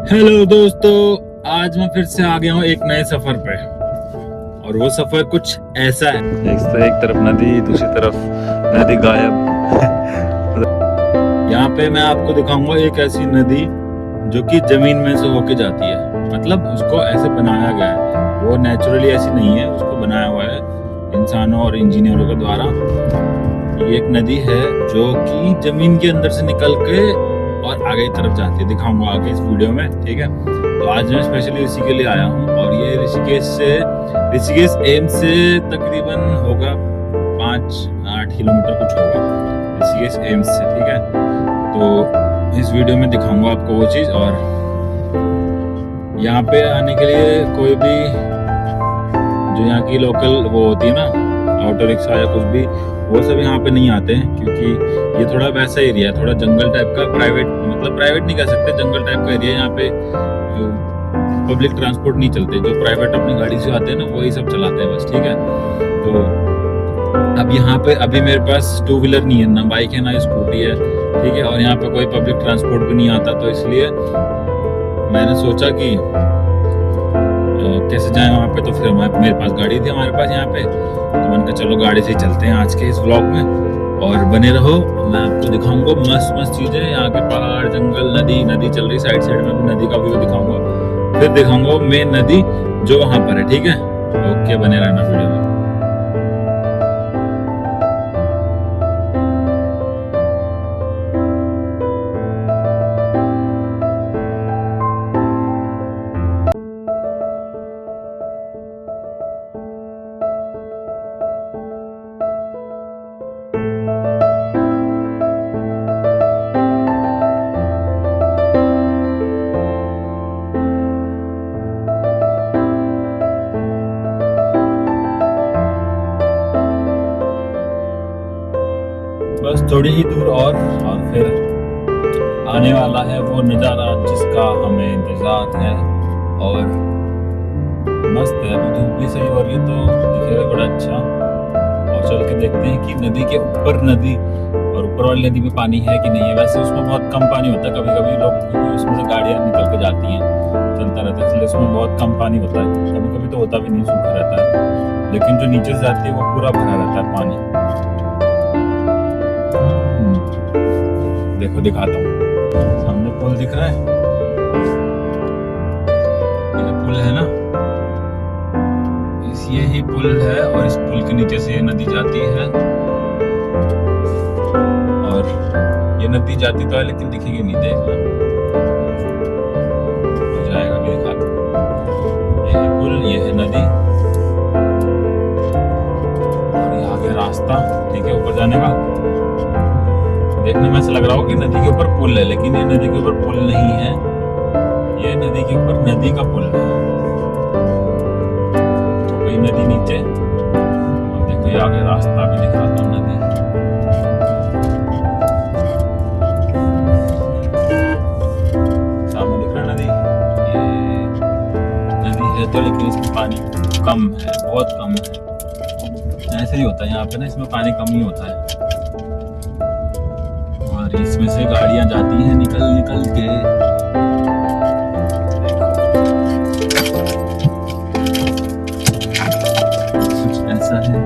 Hello दोस्तों, आज मैं फिर से आ गया हूँ एक नए सफर पे। और वो सफर कुछ ऐसा है, एक तरफ नदी, दूसरी तरफ नदी गायब। यहाँ पे मैं आपको दिखाऊंगा एक ऐसी नदी जो कि जमीन में से होके जाती है। मतलब उसको ऐसे बनाया गया है, वो नेचुरली ऐसी नहीं है, उसको बनाया हुआ है इंसानों और इंजीनियरों के द्वारा। ये एक नदी है जो कि जमीन के अंदर से निकल के और आगे की तरफ जाती है। दिखाऊंगा आगे इस वीडियो में, ठीक है। तो आज मैं स्पेशली इसी के लिए आया हूँ और ये ऋषिकेश एम्स से तकरीबन होगा 5-8 किलोमीटर कुछ होगा, ऋषिकेश एम्स से, ठीक है। तो इस वीडियो में दिखाऊंगा आपको वो चीज़। और यहाँ पे आने के लिए कोई भी जो यहाँ की लोकल वो होती है ना, ऑटो रिक्शा या कुछ भी, वो सब यहाँ पे नहीं आते हैं, क्योंकि ये थोड़ा वैसा एरिया है, थोड़ा जंगल टाइप का। प्राइवेट मतलब प्राइवेट नहीं कह सकते, जंगल टाइप का एरिया है। यहाँ पे पब्लिक ट्रांसपोर्ट नहीं चलते, जो प्राइवेट अपनी गाड़ी से आते हैं ना वही सब चलाते हैं बस, ठीक है। तो अब यहाँ पे अभी मेरे पास 2 व्हीलर नहीं है, ना बाइक है ना स्कूटी है, ठीक है। और यहाँ पे कोई पब्लिक ट्रांसपोर्ट भी नहीं आता, तो इसलिए मैंने सोचा कि कैसे जाएं वहाँ पे। तो फिर मेरे पास गाड़ी थी हमारे पास यहाँ पे, तो मैंने कहा चलो गाड़ी से ही चलते हैं आज के इस व्लॉग में। और बने रहो, मैं आपको दिखाऊंगा मस्त मस्त चीजें, यहाँ के पहाड़, जंगल, नदी चल रही साइड में भी, नदी का व्यू दिखाऊंगा। फिर दिखाऊंगा मेन नदी जो वहाँ पर है, ठीक है। ओके, बने रहना वीडियो में। बस थोड़ी ही दूर और फिर आने वाला है वो नज़ारा जिसका हमें इंतजार है। और मस्त है, अभी धूप भी सही हो रही है तो दिखेगा बड़ा अच्छा। और चल के देखते हैं कि नदी के ऊपर नदी और ऊपर वाली नदी में पानी है कि नहीं है। वैसे उसमें बहुत कम पानी होता है, कभी कभी लोग, क्योंकि उसमें से गाड़ियाँ निकल के जाती हैं, चलता रहता है, इसलिए उसमें बहुत कम पानी होता है। कभी कभी तो होता भी नहीं, सूखा रहता है। लेकिन जो नीचे से जाती है वो पूरा भरा रहता है पानी। देखो दिखाता हूँ, सामने पुल दिख रहा है, ये पुल है ना, ये ही पुल है। और इस पुल के नीचे से ये नदी जाती है। और ये नदी जाती तो है लेकिन दिखेगी नहीं, देखना हो जाएगा, मैं दिखाता हूँ। ये है पुल, ये है नदी और ये आगे रास्ता, ठीक है, ऊपर जाने का। देखने में ऐसा लग रहा हो कि नदी के ऊपर पुल है, लेकिन ये नदी के ऊपर पुल नहीं है, ये नदी के ऊपर नदी का पुल है। तो वही नदी नीचे, और देखो ये आगे रास्ता भी दिखाता हूँ। नदी सामने दिख रहा है नदी, ये नदी है तो, लेकिन इसमें पानी कम है, बहुत कम है। ऐसे ही होता है यहाँ पे ना, इसमें पानी कम ही होता है। और इसमें से गाड़ियां जाती हैं निकल निकल के। कुछ ऐसा है।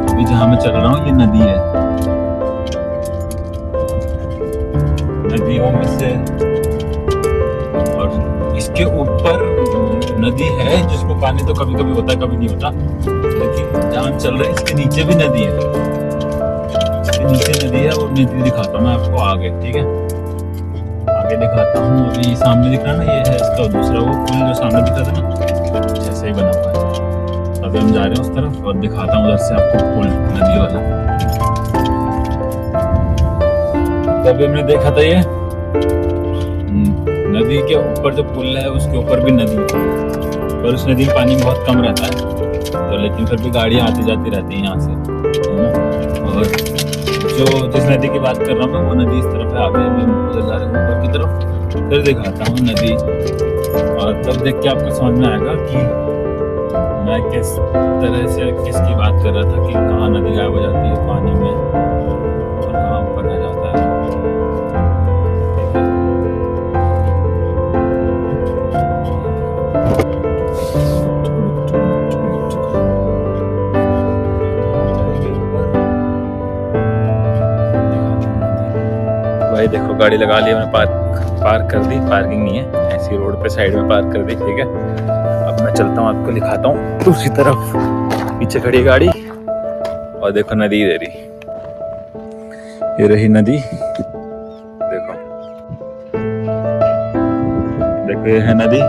अभी जहां मैं चल रहा हूँ ये नदी है, नदियों में से। और इसके ऊपर नदी है जिसमें पानी तो कभी कभी होता है, कभी नहीं होता। लेकिन जहां हम चल रहे हैं इसके नीचे भी नदी है, नीचे नदी है। और नदी दिखाता हूँ मैं आपको आगे, ठीक है, आगे दिखाता हूँ। अभी सामने दिख रहा है ना, ये है इसका दूसरा वो पुल जो सामने दिख रहा था ना, जैसे ही बना हुआ है। अभी हम जा रहे हैं उस तरफ और दिखाता हूँ उधर से आपको पुल, नदी वाला। तो अभी हमने देखा था ये नदी के ऊपर जो पुल है उसके ऊपर भी नदी है, पर उस नदी में पानी बहुत कम रहता है। तो लेकिन फिर भी गाड़ियाँ आती जाती रहती हैं यहाँ से, है ना। और जो जिस नदी की बात कर रहा हूँ वो नदी इस तरफ है, आगे मैं उधर जा रहा हूँ ऊपर की तरफ। फिर दिखाता हूँ नदी, और तब देख के आपको समझ में आएगा कि मैं किस तरह से किसकी बात कर रहा था, कि कहाँ नदी गायब हो जाती है पानी में और कहाँ ऊपर रह जाता है। गाड़ी लगा ली हमने, पार्क कर दी, पार्किंग नहीं है, ऐसी रोड पे साइड में पार्क कर दी, ठीक है। अब मैं चलता हूँ, आपको दिखाता हूँ दूसरी तरफ, पीछे खड़ी है गाड़ी और देखो नदी इधर ही, ये रही नदी, देखो देखो ये है नदी,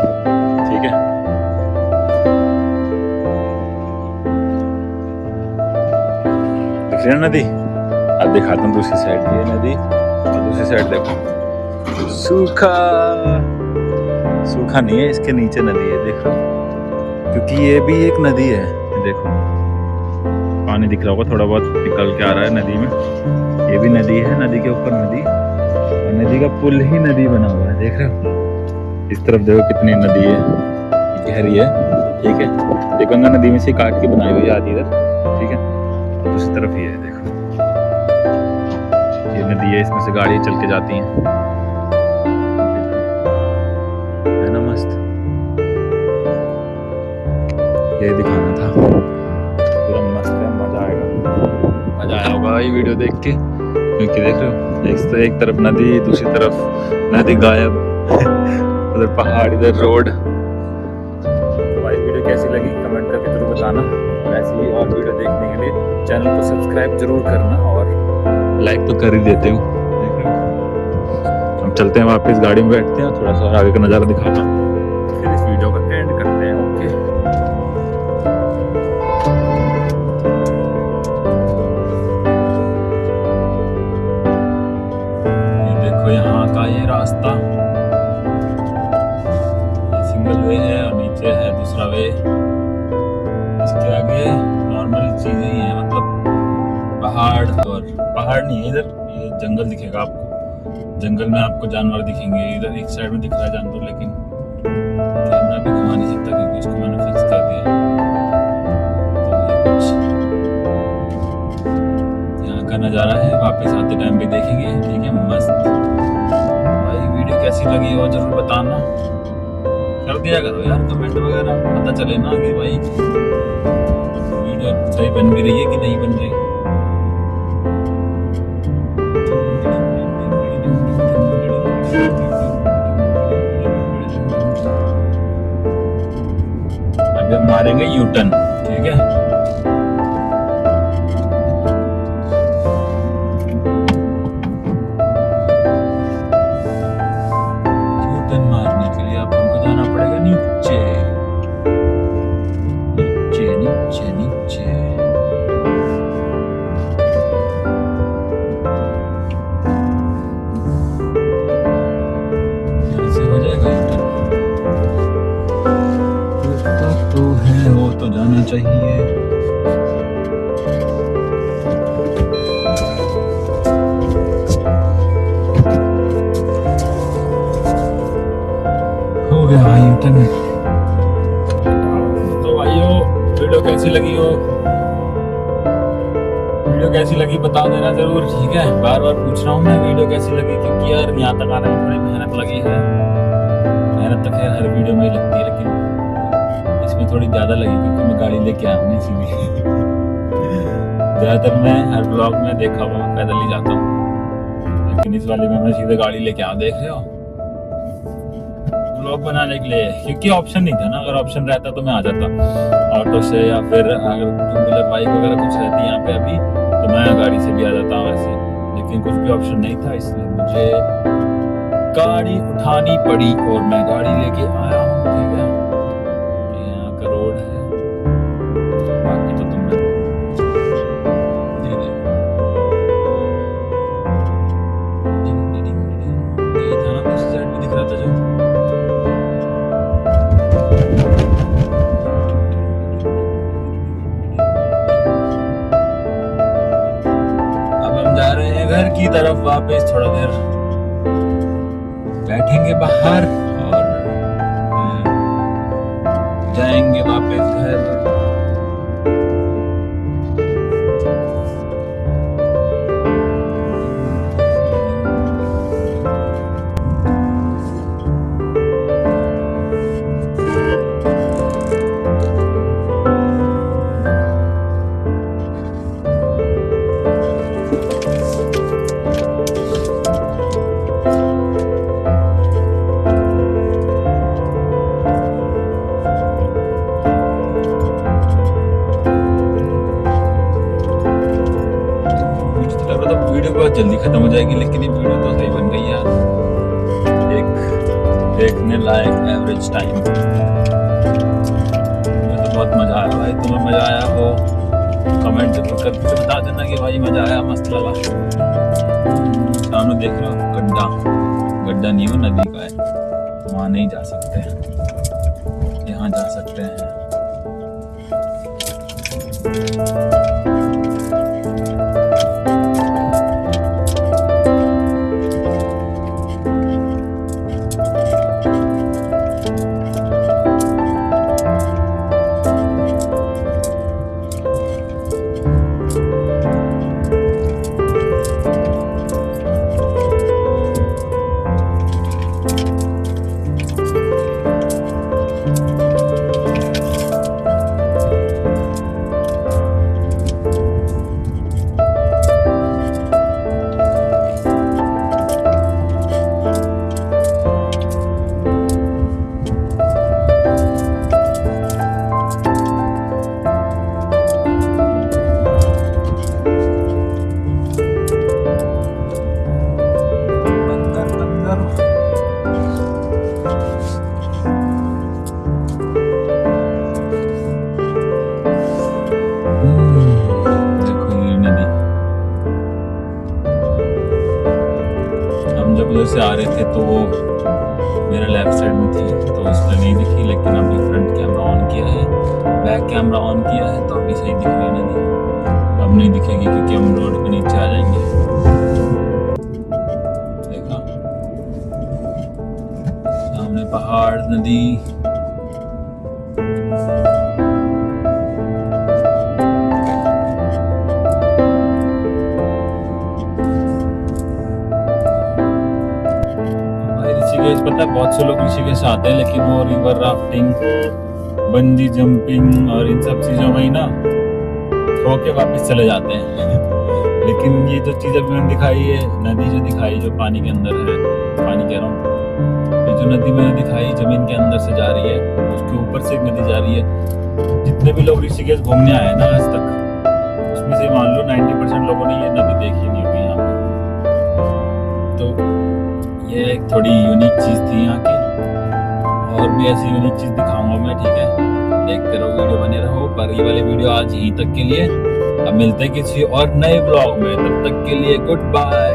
ठीक है। दिख रही है नदी, अब दिखाता हूँ दूसरी साइड भी है नदी, और दूसरी साइड देखो सूखा, सूखा नहीं है, इसके नीचे नदी है, देखो, क्योंकि ये भी एक नदी है, देखो पानी दिख रहा होगा, थोड़ा बहुत निकल के आ रहा है नदी में, ये भी नदी है, नदी के ऊपर नदी, और नदी का पुल ही नदी बना हुआ है, देख रहे हो। इस तरफ देखो कितनी नदी है, गहरी है, ठीक है। ये गंगा नदी में से काट के बनाई हुई है आदि इधर, ठीक है। और दूसरी तरफ ये है, देखो ये नदी है, इसमें से गाड़ी चल के जाती हैं, है ना मस्त। ये दिखाना था, पूरा मस्त है, मजा आएगा, मजा आया होगा ये वीडियो देख के, क्योंकि देख रहे हो एक तरफ नदी, दूसरी तरफ नदी गायब उधर पहाड़, इधर रोड। भाई वीडियो कैसी लगी कमेंट करके जरूर बताना, और ऐसी ही और वीडियो देखने के लिए चैनल को सब्सक्राइब जरूर करना, और लाइक तो कर ही देते हो, देख रहे हो। हम चलते हैं वापस, गाड़ी में बैठते हैं, थोड़ा सा आगे का नज़ारा दिखाता हूँ, फिर इस वीडियो का एंड करते हैं। ओके, ये देखो यहाँ का ये रास्ता, ये सिंगल वे है और नीचे है दूसरा वे, इसके आगे नॉर्मल चीजें ही हैं, मतलब पहाड़, और पहाड़ नहीं है इधर, ये जंगल दिखेगा आपको, जंगल में आपको जानवर दिखेंगे, इधर एक साइड में दिख रहा है जानवर, लेकिन कैमरा भी घुमा नहीं सकता क्योंकि उसको मैंने फिक्स कर दिया है। तो ये कुछ यहाँ का नज़ारा है, वापस आते टाइम भी देखेंगे, ठीक है, मस्त। भाई वीडियो कैसी लगी हो जरूर बताना, कर दिया करो यार कमेंट वगैरह, पता चले ना कि भाई वीडियो सही बन भी रही है कि नहीं बन रही। अब हम मारेंगे यू टर्न, ठीक है। यू टर्न मारने के लिए अब हमको जाना पड़ेगा नीचे, नीचे नीचे नीचे। यहाँ से हो जाएगा यू टर्न, तो है वो तो जाना चाहिए। हो गया यू टर्न। तो भाइयों वीडियो कैसी लगी हो, वीडियो कैसी लगी बता देना जरूर, ठीक है। बार बार पूछ रहा हूँ मैं वीडियो कैसी लगी, क्योंकि यार यहाँ तक आने में थोड़ी मेहनत लगी है, मेहनत तो खैर हर वीडियो में ही लगती है, लेकिन इसमें थोड़ी ज़्यादा लगी क्योंकि मैं गाड़ी लेके आया हूँ इसीलिए। ज़्यादातर मैं हर ब्लॉग में देखा हुआ पैदल ही जाता हूँ, लेकिन इस वाले में मैं सीधे गाड़ी लेके आया, देख रहे हो, ब्लॉग बनाने के लिए, क्योंकि ऑप्शन नहीं था ना, अगर ऑप्शन रहता तो मैं आ जाता ऑटो से, या फिर अगर टू व्हीलर बाइक वगैरह कुछ रहती यहाँ पे अभी तो मैं गाड़ी से भी आ जाता वैसे, लेकिन कुछ भी ऑप्शन नहीं था, इसलिए मुझे गाड़ी उठानी पड़ी और मैं गाड़ी लेके आया हूँ, ठीक है। यहाँ का रोड है, बाकी तो तुमने ये देखो, ये था ना दूसरी साइड में दिख रहा था जो, जा रहे हैं घर की तरफ वापस, थोड़ा देर बैठेंगे बाहर और जाएंगे वापस घर। खत्म हो जाएगी, लेकिन ये वीडियो तो सही बन गई यार। एक देखने लायक एवरेज टाइम। मुझे तो बहुत मजा आया भाई। तुम्हें मजा आया हो कमेंट जरूर करके बता देना कि भाई मजा आया, मस्त लगा। सामने देख रहे हो गड्ढा, गड्ढा नहीं हो नदी का है, वहाँ नहीं जा सकते, यहाँ जा सकते हैं। जब उधर से आ रहे थे तो वो मेरे लेफ्ट साइड में थी तो इसलिए नहीं दिखी, लेकिन अभी फ्रंट कैमरा ऑन किया है, बैक कैमरा ऑन किया है तो अभी सही दिख रही है नदी। अब नहीं दिखेगी क्योंकि हम रोड पे नीचे आ जाएंगे। देखा सामने पहाड़, नदी। ऋषिकेश पता है बहुत से लोग ऋषिकेश आते हैं, लेकिन वो रिवर राफ्टिंग, बंजी जंपिंग और इन सब चीजों में ही ना होके वापस चले जाते हैं। लेकिन ये जो चीज अभी मैंने दिखाई है, नदी जो दिखाई जो पानी के अंदर है, पानी कह रहा हूँ, ये जो नदी मैंने दिखाई जमीन के अंदर से जा रही है, उसके ऊपर से एक नदी जा रही है। जितने भी लोग ऋषिकेश घूमने आए ना आज तक, उसमें से मान लो 90% लोगों ने ये नदी देखी नहीं होगी यहाँ पे। तो ये एक थोड़ी यूनिक चीज़ थी यहाँ की, और भी ऐसी यूनिक चीज़ दिखाऊंगा मैं, ठीक है। देखते रहो, वीडियो बने रहो। पर ये वाली वीडियो आज यहीं तक के लिए, अब मिलते हैं किसी और नए ब्लॉग में, तब तक के लिए गुड बाय।